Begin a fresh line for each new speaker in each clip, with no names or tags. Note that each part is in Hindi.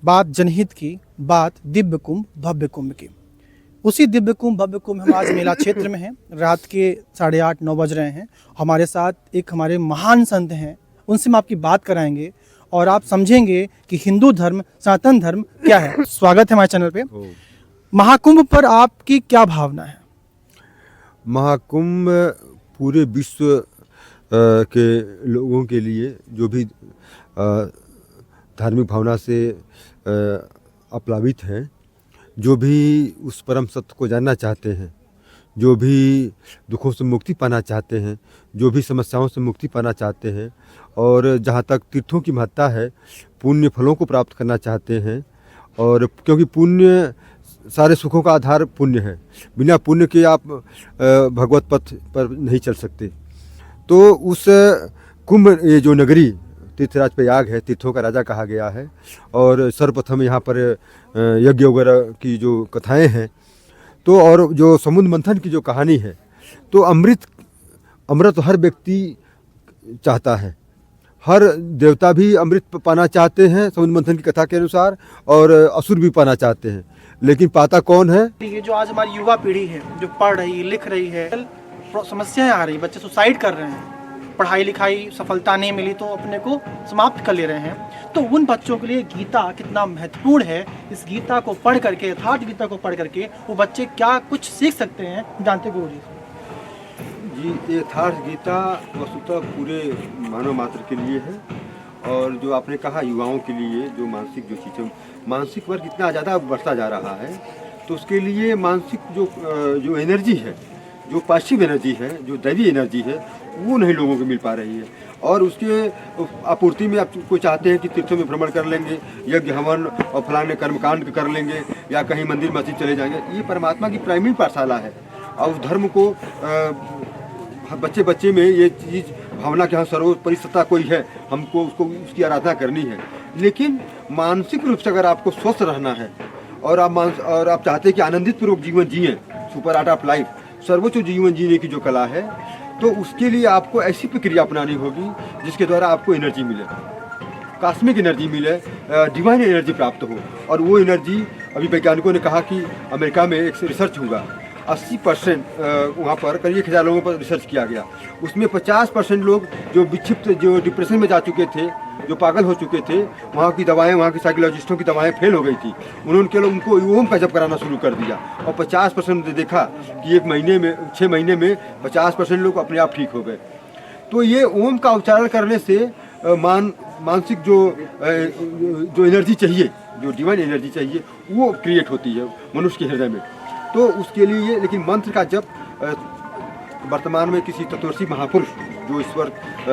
बात जनहित की, बात दिव्य कुंभ भव्य कुंभ की। उसी दिव्य कुंभ भव्य कुंभ हम आज मेला क्षेत्र में हैं। रात के 8:30-9 बज रहे हैं। हमारे साथ एक हमारे महान संत हैं, उनसे हम आपकी बात कराएंगे और आप समझेंगे कि हिंदू धर्म, सनातन धर्म क्या है। स्वागत है हमारे चैनल पे। महाकुंभ पर आपकी क्या भावना है?
महाकुंभ पूरे विश्व के लोगों के लिए जो भी धार्मिक भावना से अप्लावित हैं, जो भी उस परम सत्य को जानना चाहते हैं, जो भी दुखों से मुक्ति पाना चाहते हैं, जो भी समस्याओं से मुक्ति पाना चाहते हैं और जहाँ तक तीर्थों की महत्ता है, पुण्य फलों को प्राप्त करना चाहते हैं। और क्योंकि पुण्य, सारे सुखों का आधार पुण्य है, बिना पुण्य के आप भगवत पथ पर नहीं चल सकते। तो उस कुंभ, ये जो नगरी तीर्थराज प्रयाग है, तीर्थों का राजा कहा गया है और सर्वप्रथम यहाँ पर यज्ञ वगैरह की जो कथाएं हैं, तो और जो समुद्र मंथन की जो कहानी है, तो अमृत हर व्यक्ति चाहता है, हर देवता भी अमृत पाना चाहते हैं समुद्र मंथन की कथा के अनुसार, और असुर भी पाना चाहते हैं, लेकिन पाता कौन है?
ये जो आज हमारी युवा पीढ़ी है, जो पढ़ रही, लिख रही है, समस्याएं आ रही, बच्चे सुसाइड कर रहे हैं, पढ़ाई लिखाई सफलता नहीं मिली तो अपने को समाप्त कर ले रहे हैं। तो उन बच्चों के लिए गीता कितना महत्वपूर्ण है, इस गीता को पढ़ करके, यथार्थ गीता को पढ़ करके वो बच्चे क्या कुछ सीख सकते हैं, जानते गुरुजी?
जी, यथार्थ गीता वस्तुतः पूरे मानव मात्र के लिए है, और जो आपने कहा युवाओं के लिए, जो मानसिक जो चीज़ें, मानसिक वर्ग इतना ज़्यादा बढ़ता जा रहा है, तो उसके लिए मानसिक जो एनर्जी है, जो पॉजिटिव एनर्जी है, जो दैवी एनर्जी है, वो नहीं लोगों को मिल पा रही है। और उसके आपूर्ति में आप कोई चाहते हैं कि तीर्थों में भ्रमण कर लेंगे, यज्ञ हवन और फलाने कर्मकांड कर लेंगे, या कहीं मंदिर मस्जिद चले जाएंगे। ये परमात्मा की प्राइमरी पाठशाला है, और उस धर्म को बच्चे बच्चे में ये चीज़ भावना कि हाँ सर्वोपरि सत्ता कोई है, हमको उसको उसकी आराधना करनी है। लेकिन मानसिक रूप से अगर आपको स्वस्थ रहना है और आप चाहते हैं कि आनंदित पूर्वक जीवन जिए, सुपर आर्ट ऑफ लाइफ, सर्वोच्च जीवन जीने की जो कला है, तो उसके लिए आपको ऐसी प्रक्रिया अपनानी होगी जिसके द्वारा आपको एनर्जी मिले, कॉस्मिक एनर्जी मिले, डिवाइन एनर्जी प्राप्त हो। और वो एनर्जी, अभी वैज्ञानिकों ने कहा कि अमेरिका में एक रिसर्च हुआ, 80% वहाँ पर करीब 1000 लोगों पर रिसर्च किया गया। उसमें 50% लोग जो विक्षिप्त, जो डिप्रेशन में जा चुके थे, जो पागल हो चुके थे, वहाँ की दवाएं, वहाँ के साइकोलॉजिस्टों की दवाएं फेल हो गई थी। उन्होंने उनको ओम का जप कराना शुरू कर दिया, और 50% ने देखा कि 6 महीने में 50% लोग अपने आप ठीक हो गए। तो ये ओम का उच्चारण करने से मानसिक जो एनर्जी चाहिए, जो डिवाइन एनर्जी चाहिए, वो क्रिएट होती है मनुष्य के हृदय में। तो उसके लिए लेकिन मंत्र का जप, वर्तमान में किसी तत्वदर्शी महापुरुष जो ईश्वर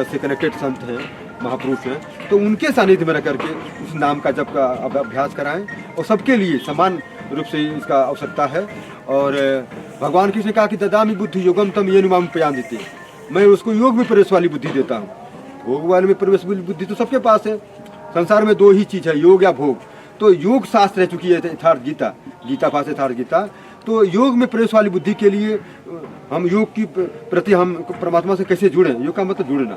से कनेक्टेड संत हैं, महापुरुष हैं, तो उनके सानिध्य में रह करके उस नाम का जप का अभ्यास कराएं, और सबके लिए समान रूप से इसका आवश्यकता है। और भगवान कृष्ण ने कहा कि ददामि बुद्धि योगम तम येन माम प्रयान देते, मैं उसको योग में प्रवेश वाली बुद्धि देता हूँ। भोग वाले में प्रवेश वाली बुद्धि तो सबके पास है। संसार में 2 ही चीज़ है, योग या भोग। तो योग शास्त्र रह चुकी है यथार्थ गीता, गीता पास यथार्थ गीता। तो योग में प्रवेश वाली बुद्धि के लिए हम योग की प्रति हम परमात्मा से कैसे जुड़े, योग का मतलब जुड़ना,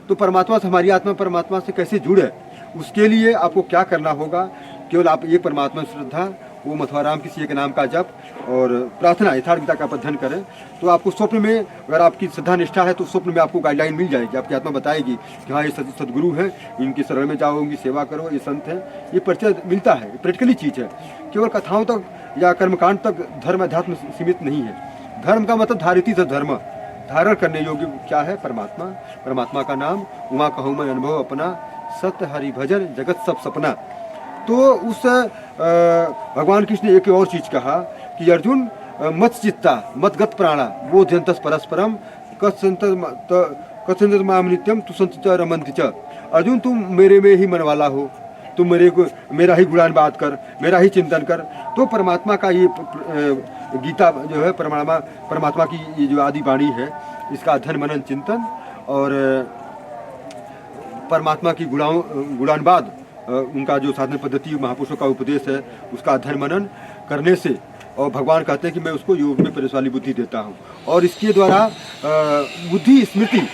तो परमात्मा से, हमारी आत्मा परमात्मा से कैसे जुड़े, उसके लिए आपको क्या करना होगा? केवल आप ये परमात्मा श्रद्धा, वो मथुराराम किसी एक नाम का जप और प्रार्थना, यथार्थ गीता का अध्ययन करें, तो आपको स्वप्न में, अगर आपकी श्रद्धा निष्ठा है, तो स्वप्न में आपको गाइडलाइन मिल जाएगी। आपकी आत्मा बताएगी कि हाँ ये सदगुरु हैं, इनकी शरण में जाओ, इनकी सेवा करो, ये संत हैं। ये परिचय मिलता है, प्रैक्टिकली चीज़ है। केवल कथाओं तक या कर्मकांड तक धर्म अध्यात्म सीमित नहीं है। धर्म का मतलब धारिती से धर्म, धारण करने योग्य क्या है? परमात्मा, परमात्मा का नाम, उमा कहूँ मैं अनुभव अपना, सत्य हरि भजन जगत सब सपना। तो उस भगवान कृष्ण ने एक और चीज़ कहा कि अर्जुन मत चित्ता मत गत प्राणा बोध्यंतस परस्परम कथंत माम नित्यम तु संत रमंति च। अर्जुन तुम मेरे में ही मन वाला हो, तुम मेरा ही गुणानुवाद कर, मेरा ही चिंतन कर। तो परमात्मा का ये गीता जो है, परमात्मा की ये जो आदि वाणी है, इसका अध्ययन मनन चिंतन और परमात्मा की गुणानुवाद, उनका जो साधन पद्धति महापुरुषों का उपदेश है, उसका अध्ययन मनन करने से, और भगवान कहते हैं कि मैं उसको योग में प्रवेश वाली बुद्धि देता हूँ, और इसके द्वारा बुद्धि, स्मृति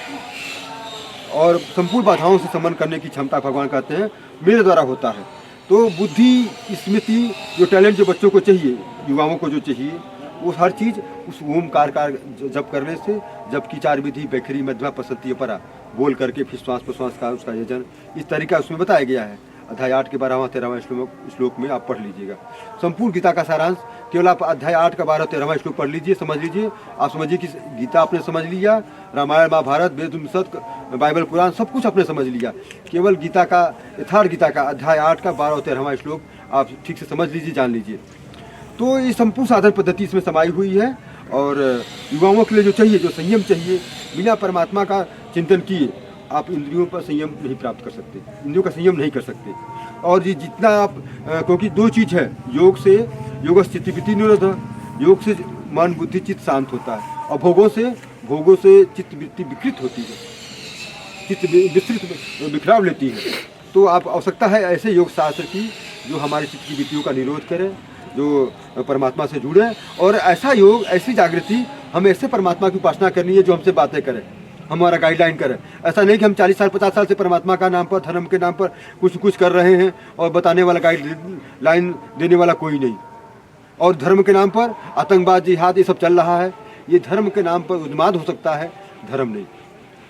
और संपूर्ण बाधाओं से समन करने की क्षमता भगवान कहते हैं मेरे द्वारा होता है। तो बुद्धि, स्मृति, जो टैलेंट जो बच्चों को चाहिए, युवाओं को जो चाहिए, वो हर चीज़ उस ओमकार का जप करने से, जप की 4 विधि बैखरी मध्वा पसंती परा बोल करके फिर श्वास प्रश्वास का उसका योजन, इस तरीका उसमें बताया गया है। अध्याय 8 के 12वां 13वां श्लोक में आप पढ़ लीजिएगा। संपूर्ण गीता का सारांश केवल आप अध्याय 8 का 12 13वां श्लोक पढ़ लीजिए, समझ लीजिए। आप समझिए कि गीता आपने समझ लिया, रामायण महाभारत वेद उपनिषद बाइबल कुरान सब कुछ आपने समझ लिया। केवल गीता का, यथार्थ गीता का अध्याय 8 का 12 और 13वां श्लोक आप ठीक से समझ लीजिए, जान लीजिए। तो ये संपूर्ण साधन पद्धति इसमें समाई हुई है। और युवाओं के लिए जो चाहिए, जो संयम चाहिए, बिना परमात्मा का चिंतन किए आप इंद्रियों पर संयम नहीं प्राप्त कर सकते, इंद्रियों का संयम नहीं कर सकते। और ये जितना आप क्योंकि 2 चीज़ है, योग से चित्तवृत्ति निरोध, योग से मन बुद्धि चित्त शांत होता है, और भोगों से चित्तवृत्ति विकृत होती है, चित्त विस्तृत बिखराव लेती है। तो आप आवश्यकता है ऐसे योग शास्त्र की जो हमारे चित्त की वृत्तियों का निरोध करे, जो परमात्मा से जुड़े, और ऐसा योग, ऐसी जागृति, हम ऐसे परमात्मा की उपासना करनी है जो हमसे बातें करे, हमारा गाइडलाइन करे। ऐसा नहीं कि हम 40 साल 50 साल से परमात्मा का नाम पर, धर्म के नाम पर कुछ कर रहे हैं और बताने वाला गाइडलाइन देने वाला कोई नहीं। और धर्म के नाम पर आतंकवाद, जिहाद, ये सब चल रहा है। ये धर्म के नाम पर उन्माद हो सकता है, धर्म नहीं।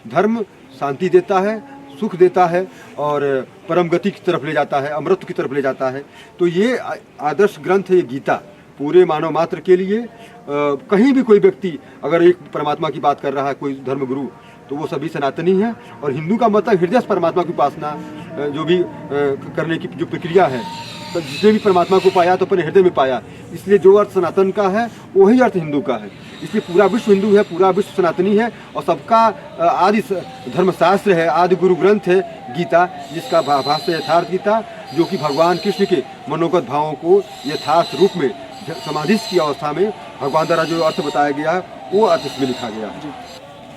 धर्म शांति देता है, सुख देता है, और परम गति की तरफ ले जाता है, अमृत की तरफ ले जाता है। तो ये आदर्श ग्रंथ है, ये गीता पूरे मानव मात्र के लिए। कहीं भी कोई व्यक्ति अगर एक परमात्मा की बात कर रहा है, कोई धर्मगुरु, तो वो सभी सनातनी हैं। और हिंदू का मतलब हृदय से परमात्मा की उपासना जो भी करने की जो प्रक्रिया है, तो जिसने भी परमात्मा को पाया तो अपने हृदय में पाया। इसलिए जो अर्थ सनातन का है वही अर्थ हिंदू का है। इसलिए पूरा विश्व हिंदू है, पूरा विश्व सनातनी है, और सबका आदि धर्मशास्त्र है, आदि गुरु ग्रंथ है गीता, जिसका भाष्य यथार्थ गीता, जो कि भगवान कृष्ण के मनोगत भावों को यथार्थ रूप में समाधि की अवस्था में भगवान द्वारा जो अर्थ बताया गया है, वो अर्थ इसमें लिखा गया है।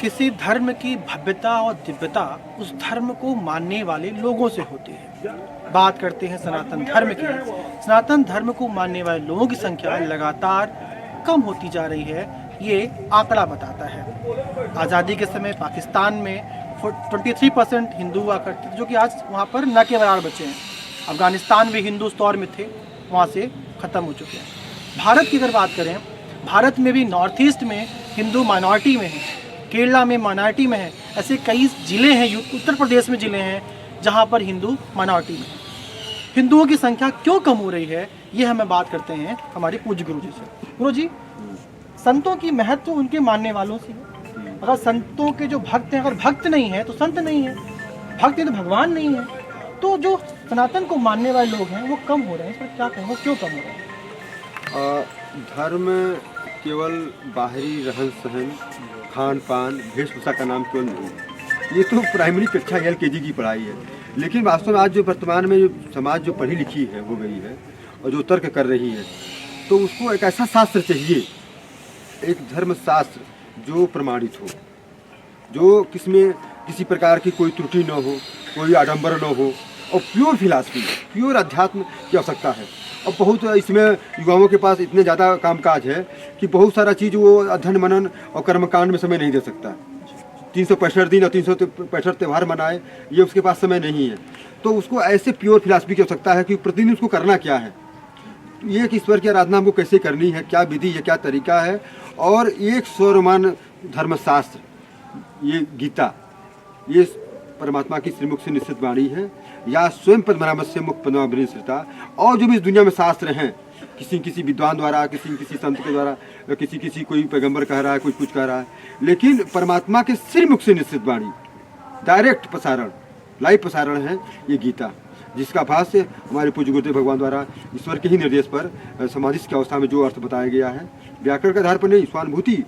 किसी धर्म की भव्यता और दिव्यता उस धर्म को मानने वाले लोगों से होती है। बात करते हैं सनातन धर्म की। सनातन धर्म को मानने वाले लोगों की संख्या लगातार कम होती जा रही है, ये आंकड़ा बताता है। आज़ादी के समय पाकिस्तान में 23% हिंदू हुआ करते थे, जो कि आज वहाँ पर न के बराबर बचे हैं। अफगानिस्तान भी हिंदू दौर में थे, वहाँ से ख़त्म हो चुके हैं। भारत की अगर बात करें, भारत में भी नॉर्थ ईस्ट में हिंदू माइनॉरिटी में है, केरला में माइनॉरिटी में है। ऐसे कई ज़िले हैं, उत्तर प्रदेश में ज़िले हैं जहाँ पर हिंदू माइनॉरिटी में है। हिंदुओं की संख्या क्यों कम हो रही है, ये हमें बात करते हैं हमारे पूज्य गुरु जी से। गुरु जी, संतों की महत्व उनके मानने वालों से है। अगर संतों के जो भक्त हैं, अगर भक्त नहीं है तो संत नहीं है, भक्त है तो भगवान नहीं है। तो जो सनातन को मानने वाले लोग हैं वो कम हो रहे हैं, इस पर क्या कहें, वो क्यों कम हो रहे हैं?
धर्म केवल बाहरी रहन सहन, खान पान, वेशभूषा का नाम केवल नहीं। ये तो प्राइमरी कक्षा LKG की पढ़ाई है। लेकिन वास्तव में आज जो वर्तमान में जो समाज जो पढ़ी लिखी है हो गई है, और जो तर्क कर रही है, तो उसको एक ऐसा शास्त्र चाहिए, एक धर्म शास्त्र जो प्रमाणित हो, जो किसमें किसी प्रकार की कोई त्रुटि न हो, कोई आडंबर न हो, और प्योर फिलासफी, प्योर अध्यात्म की आवश्यकता है। और बहुत इसमें युवाओं के पास इतने ज़्यादा कामकाज है कि बहुत सारा चीज़ वो अध्ययन मनन और कर्मकांड में समय नहीं दे सकता। 365 दिन और 365 त्यौहार मनाए, ये उसके पास समय नहीं है। तो उसको ऐसे प्योर फिलासफी की आवश्यकता है कि प्रतिदिन उसको करना क्या है, ये कि ईश्वर की आराधना हमको कैसे करनी है, क्या विधि है, क्या तरीका है। और एक सर्वमान्य धर्मशास्त्र, ये गीता, ये परमात्मा की श्रीमुख से निश्चित वाणी है, या स्वयं पद्मनाभ से मुख पद्मावली श्रिता। और जो भी इस दुनिया में शास्त्र हैं, किसी विद्वान द्वारा, किसी संत के द्वारा, किसी कोई पैगंबर कह रहा है, कोई कुछ कह रहा है, लेकिन परमात्मा के श्रीमुख से निश्चित वाणी, डायरेक्ट प्रसारण, लाइव प्रसारण है ये गीता, जिसका भाष्य हमारे पूज्य गुरुदेव भगवान द्वारा ईश्वर के ही निर्देश पर समाधि की अवस्था में जो अर्थ बताया गया है, व्याकरण के आधार पर नहीं, स्वानुभूति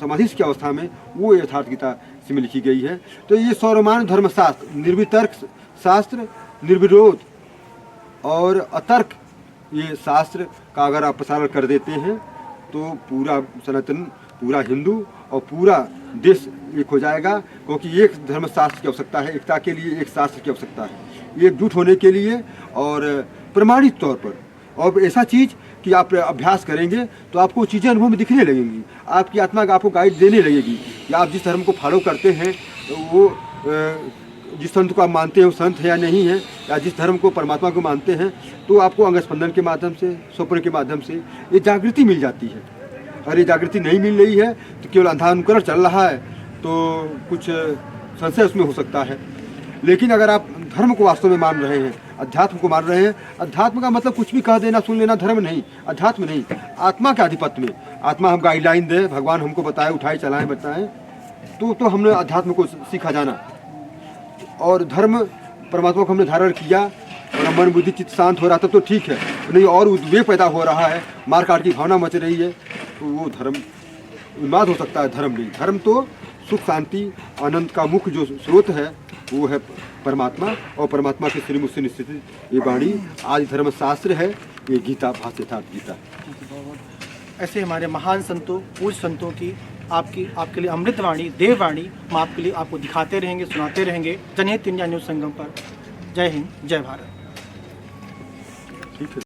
समाधि की अवस्था में, वो यथार्थ गीता में लिखी गई है। तो ये सर्वमान्य धर्मशास्त्र, निर्वितर्क शास्त्र, निर्विरोध और अतर्क, ये शास्त्र का अगर आप प्रसारण कर देते हैं तो पूरा सनातन, पूरा हिंदू और पूरा देश एक हो जाएगा। क्योंकि एक धर्मशास्त्र की आवश्यकता है, एकता के लिए एक शास्त्र की आवश्यकता है, एकजुट होने के लिए और प्रमाणित तौर पर। और ऐसा चीज़ कि आप अभ्यास करेंगे तो आपको चीज़ें अनुभव में दिखने लगेंगी, आपकी आत्मा आपको गाइड देने लगेगी, या आप जिस धर्म को फॉलो करते हैं वो जिस संत को आप मानते हैं वो संत है या नहीं है, या जिस धर्म को परमात्मा को मानते हैं, तो आपको अंग स्पंदन के माध्यम से, स्वप्न के माध्यम से ये जागृति मिल जाती है। अगर ये जागृति नहीं मिल रही है तो केवल अंधा अनुकरण चल रहा है, तो कुछ संशय उसमें हो सकता है। लेकिन अगर आप धर्म को वास्तव में मान रहे हैं, अध्यात्म को मान रहे हैं, अध्यात्म का मतलब कुछ भी कह देना सुन लेना धर्म नहीं, अध्यात्म नहीं, आत्मा के आधिपत्य में, आत्मा हम गाइडलाइन दे, भगवान हमको बताए, उठाए, चलाएं, बताएं, तो हमने अध्यात्म को सीखा जाना। और धर्म परमात्मा को हमने धारण किया और मन बुद्धि चित्त शांत हो रहा तब तो ठीक है, नहीं और उद्वेग पैदा हो रहा है, मार काट की भावना मच रही है, तो वो धर्म उन्माद हो सकता है, धर्म नहीं। धर्म तो सुख शांति आनंद का मुख्य जो स्रोत है वो है परमात्मा, और परमात्मा के श्रीमुख से निश्चित ये वाणी आदि धर्म शास्त्र है, ये गीता भाष्यर्थात गीता।
ऐसे हमारे महान संतों, पूज्य संतों की आपके लिए अमृतवाणी, देववाणी हम आपके लिए आपको दिखाते रहेंगे, सुनाते रहेंगे जनहित इंडिया न्यूज़ संगम पर। जय हिंद, जय भारत।
ठीक है।